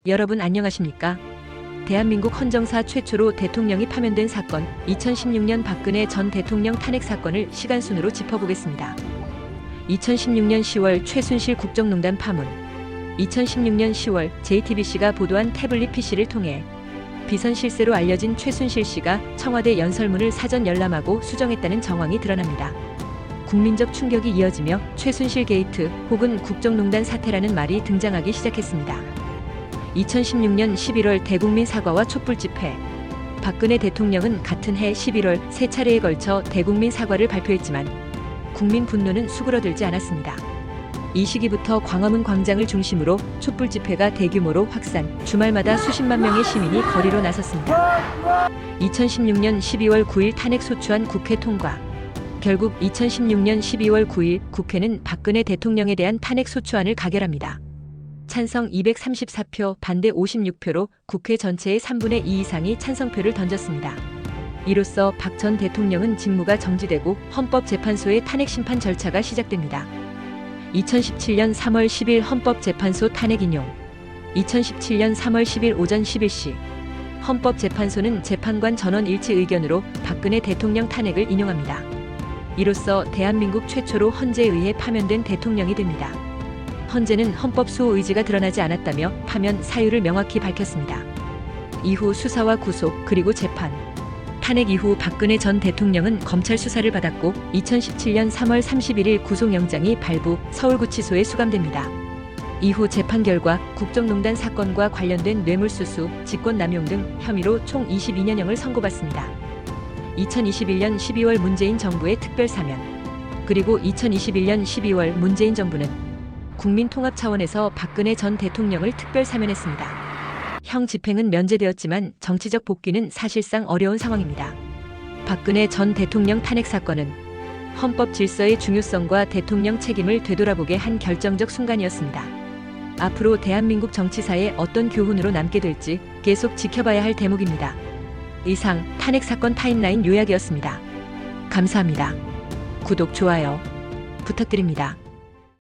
여러분 안녕하십니까? 대한민국 헌정사 최초로 대통령이 파면된 사건, 2016년 박근혜 전 대통령 탄핵 사건을 시간순으로 짚어보겠습니다. 2016년 10월 최순실 국정농단 파문. 2016년 10월 JTBC가 보도한 태블릿 PC를 통해 비선 실세로 알려진 최순실 씨가 청와대 연설문을 사전 열람하고 수정했다는 정황이 드러납니다. 국민적 충격이 이어지며 최순실 게이트 혹은 국정농단 사태라는 말이 등장하기 시작했습니다. 2016년 11월 대국민 사과와 촛불 집회. 박근혜 대통령은 같은 해 11월 세 차례에 걸쳐 대국민 사과를 발표했지만 국민 분노는 수그러들지 않았습니다. 이 시기부터 광화문 광장을 중심으로 촛불 집회가 대규모로 확산, 주말마다 수십만 명의 시민이 거리로 나섰습니다. 2016년 12월 9일 탄핵 소추안 국회 통과. 결국 2016년 12월 9일 국회는 박근혜 대통령에 대한 탄핵 소추안을 가결합니다. 찬성 234표, 반대 56표로 국회 전체의 3분의 2 이상이 찬성표를 던졌습니다. 이로써 박 전 대통령은 직무가 정지되고 헌법재판소의 탄핵 심판 절차가 시작됩니다. 2017년 3월 10일 헌법재판소 탄핵 인용. 2017년 3월 10일 오전 11시 헌법재판소는 재판관 전원 일치 의견으로 박근혜 대통령 탄핵을 인용합니다. 이로써 대한민국 최초로 헌재에 의해 파면된 대통령이 됩니다. 헌재는 헌법 수호 의지가 드러나지 않았다며 파면 사유를 명확히 밝혔습니다. 이후 수사와 구속 그리고 재판. 탄핵 이후 박근혜 전 대통령은 검찰 수사를 받았고 2017년 3월 31일 구속영장이 발부, 서울구치소에 수감됩니다. 이후 재판 결과 국정농단 사건과 관련된 뇌물수수, 직권남용 등 혐의로 총 22년형을 선고받습니다. 2021년 12월 문재인 정부의 특별사면. 그리고 2021년 12월 문재인 정부는 국민통합 차원에서 박근혜 전 대통령을 특별 사면했습니다. 형 집행은 면제되었지만 정치적 복귀는 사실상 어려운 상황입니다. 박근혜 전 대통령 탄핵 사건은 헌법 질서의 중요성과 대통령 책임을 되돌아보게 한 결정적 순간이었습니다. 앞으로 대한민국 정치사에 어떤 교훈으로 남게 될지 계속 지켜봐야 할 대목입니다. 이상 탄핵 사건 타임라인 요약이었습니다. 감사합니다. 구독, 좋아요 부탁드립니다.